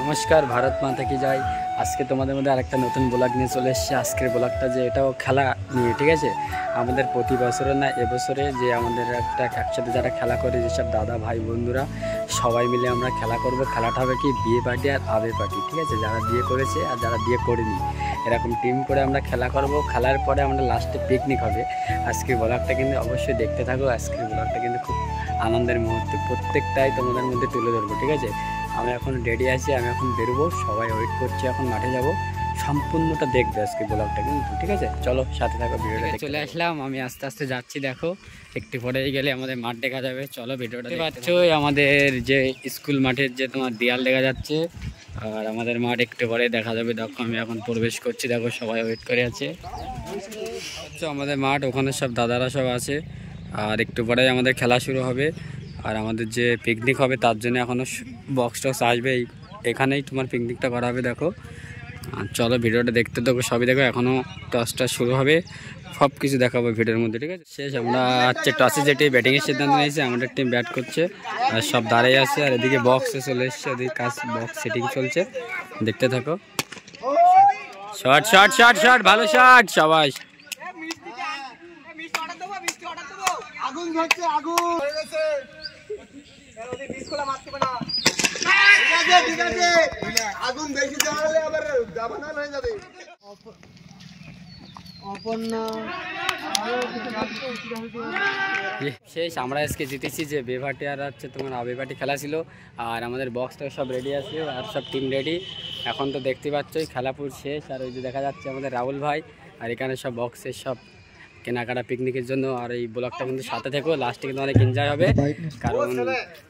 নমস্কার, ভারত মাতা কি জয়। আজকে তোমাদের মধ্যে আরেকটা নতুন ব্লগ নিয়ে চলে এসেছে। আজকের ব্লগটা যে এটাও খেলা নিয়ে, ঠিক আছে। আমাদের প্রতি বছরে না এবছরে যে আমাদের একটা একসাথে যারা খেলা করে, যেসব দাদা ভাই বন্ধুরা সবাই মিলে আমরা খেলা করব। খেলাটা হবে কি বিয়ে পার্টি আর আবে পার্টি, ঠিক আছে। যারা বিয়ে করেছে আর যারা বিয়ে করেনি এরকম টিম করে আমরা খেলা করব। খেলার পরে আমরা লাস্টে পিকনিক হবে। আজকের ব্লগটা কিন্তু অবশ্যই দেখতে থাকো। আজকের ব্লগটা কিন্তু খুব আনন্দের মুহূর্তে প্রত্যেকটাই তোমাদের মধ্যে তুলে ধরবো, ঠিক আছে। আমি এখন রেডি আছি, আমি এখন বেরোবো, সবাই ওয়েট করছি, এখন মাঠে যাব। সম্পূর্ণটা দেখবে আজকে ব্লগটা কিন্তু, ঠিক আছে। চলো সাথে থাকো, ভিডিওটা চলে আসলাম। আমি আস্তে আস্তে যাচ্ছি, দেখো একটু পরেই গেলে আমাদের মাঠ দেখা যাবে। চলো ভিডিওটা দেখতে পাচ্ছ, আমাদের যে স্কুল মাঠের যে তোমার দেয়াল দেখা যাচ্ছে, আর আমাদের মাঠ একটু পরে দেখা যাবে। দেখো আমি এখন প্রবেশ করছি, দেখো সবাই ওয়েট করে আছে। আমাদের মাঠ, ওখানে সব দাদারা সব আছে, আর একটু পরে আমাদের খেলা শুরু হবে। আর আমাদের যে পিকনিক হবে তার জন্য এখনও বক্স টক্স আসবে, এখানেই তোমার পিকনিকটা করা হবে। দেখো চলো ভিডিওটা দেখতে থাকো, সবই দেখো। এখনও টসটা শুরু হবে, সব কিছু দেখাবো ভিডিওর মধ্যে, ঠিক আছে। শেষ আমরা হচ্ছে টসে যেটি ব্যাটিংয়ের সিদ্ধান্ত নিয়েছে, আমাদের টিম ব্যাট করছে আর সব দাঁড়িয়ে আছে। আর এদিকে বক্সে চলে এসছে, ওদিকে কাজ বক্স সেটিং চলছে, দেখতে থাকো। শট শট শট শট, ভালো শট, সবাই আগুন ধরছে, আগুন আগুন বেশি জ্বালালে আবার জামানা হয়ে যাবে। শেষ আমরা আজকে জিতেছি। যে বেভাটি আর হচ্ছে তোমার আবেবাটি খেলা ছিল, আর আমাদের বক্সটা সব রেডি আছে আর সব টিম রেডি। এখন তো দেখতে পাচ্ছই খেলাপুর শেষ। আর ওই যে দেখা যাচ্ছে আমাদের রাহুল ভাই, আর এখানে সব বক্সের সব কেনাকাটা পিকনিকের জন্য। আর এই ব্লগটা কিন্তু সাথে থেকো, লাস্টে কিন্তু অনেক এনজয় হবে।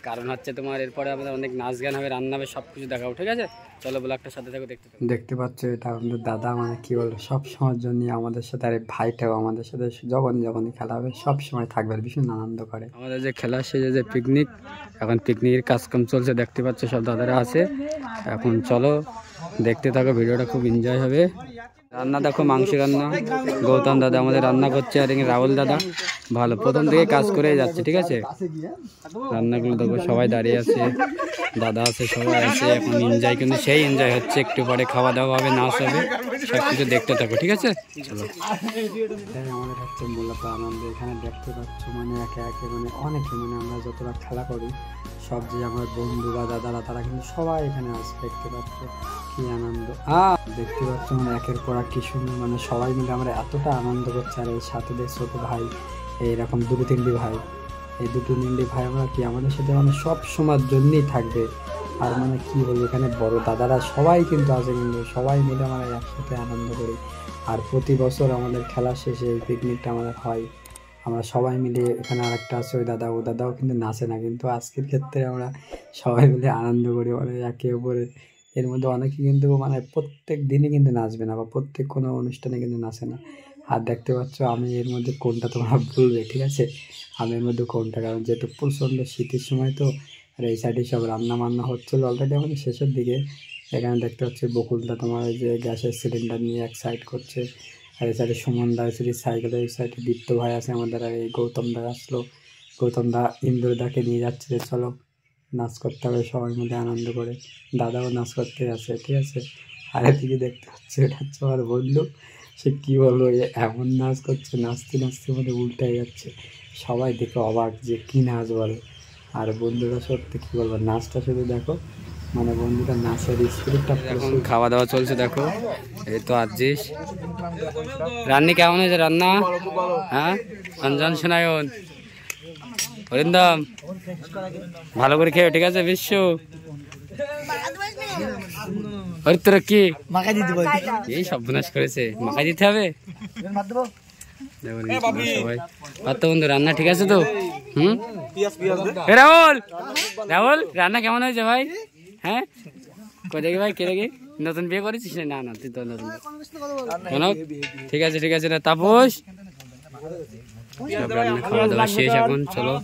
কারণ হচ্ছে তোমার এরপরে আমাদের অনেক নাচ গান হবে, রান্না হবে, সব কিছু দেখাবো, ঠিক আছে। চলো ব্লগটার সাথে থেকো, দেখতে পাচ্ছ। এটা আমাদের দাদা, মানে কি বলবো, সব সময়ের জন্য আমাদের সাথে। আর ভাইটাও আমাদের সাথে যখনই খেলা হবে সব সময় থাকবে, আর ভীষণ আনন্দ করে। আমাদের যে খেলা শেষে যে পিকনিক, এখন পিকনিকের কাজকাম চলছে, দেখতে পাচ্ছ সব দাদারা আছে। এখন চলো দেখতে থাকো, ভিডিওটা খুব এনজয় হবে। রান্না দেখো, মাংস রান্না, গৌতম দাদা আমাদের রান্না করছে, আর রাহুল দাদা ভালো প্রথম থেকে কাজ করে যাচ্ছে, ঠিক আছে। রান্নাগুলো দেখো, সবাই দাঁড়িয়ে আছে, দাদা আছে, সবাই আছে। এখন এনজয় কিন্তু সেই এনজয় হচ্ছে। একটু পরে খাওয়া দাওয়া হবে, নাচ হবে, সব কিছু দেখতে থাকো, ঠিক আছে। চলো, আমাদের হচ্ছে মূলত আনন্দ। এখানে দেখতে পাচ্ছ মানে একে একে মানে অনেকে, মানে আমরা যতটা খেলা করি সব যে আমার বন্ধু বা দাদারা, তারা কিন্তু সবাই এখানে আসে। দেখতে পাচ্ছ কি আনন্দ, দেখতে পাচ্ছ মানে একের পর এক কি সুন্দর, মানে সবাই মিলে আমরা এতটা আনন্দ করছি। আর এই সাথে ছোট ভাই, এইরকম দুটো তিনটি ভাই, এই দুটো তিনটি ভাই আমরা কি আমাদের সাথে মানে সব সময়ের জন্যই থাকবে। আর মানে কি বলবো, এখানে বড় দাদারা সবাই কিন্তু আছে, কিন্তু সবাই মিলে আমরা একসাথে আনন্দ করি। আর প্রতি বছর আমাদের খেলা শেষে এই পিকনিকটা আমাদের হয়, আমরা সবাই মিলে। এখানে আরেকটা আছে ওই দাদা, ও দাদাও কিন্তু নাচে না, কিন্তু আজকের ক্ষেত্রে আমরা সবাই মিলে আনন্দ করি মানে একে অপরে। এর মধ্যে অনেকে কিন্তু মানে প্রত্যেক দিনই কিন্তু নাচবে না, বা প্রত্যেক কোনো অনুষ্ঠানে কিন্তু নাচে না। আর দেখতে পাচ্ছ আমি এর মধ্যে কোনটা তোমরা বলবে, ঠিক আছে। আমি এর মধ্যে কোনটা, কারণ যেহেতু প্রচণ্ড শীতের সময় তো। আর এই সাইডে সব রান্না বান্না হচ্ছিলো অলরেডি আমাদের শেষের দিকে। এখানে দেখতে হচ্ছে বকুলদা তোমার ওই যে গ্যাসের সিলিন্ডার নিয়ে এক সাইড করছে, আর এই সাইডে সুমন দা আছে সাইকেলের, এই সাইডে দীপ্ত ভাই আছে আমাদের, আর এই গৌতম দা আসলো। গৌতম দা ইন্দ্রদাকে নিয়ে যাচ্ছে যে চলো নাচ করতে হবে সবাই মিলে আনন্দ করে। দাদাও নাচ করতে আছে, ঠিক আছে। আর এদিকে দেখতে পাচ্ছি এটা হচ্ছে আমার বন্ধু, সে কী বলবো, এমন নাচ করছে, নাচতে নাচতে মানে উল্টাই যাচ্ছে। সবাই দেখে অবাক যে কী নাচ বলে। আর বন্ধুরা সত্যি কী বলবো, নাচটা শুধু দেখো, মানে বন্ধুটা নাচের স্পিরিটটা। এখন খাওয়া দাওয়া চলছে, দেখো এই তো আছিস। রান্নি কেমন হয়েছে রান্না? হ্যাঁ, অঞ্জন সোনায়ন, অরিন্দম ভালো করে খেয়ে, ঠিক আছে। বিশ্ব তোরা কি এই সব বিনাশ করেছে, মাখাই দিতে হবে সবাই। তো বন্ধু রান্না ঠিক আছে তো? রাহুল, রাহুল রান্না কেমন হয়েছে ভাই? হ্যাঁ, কই দেখি ভাই, কে দেখি নতুন বিয়ে করেছিস? না না, তুই তো নতুন। ঠিক আছে ঠিক আছে। না তাপস, খাওয়া দাওয়া শেষ এখন, চলো।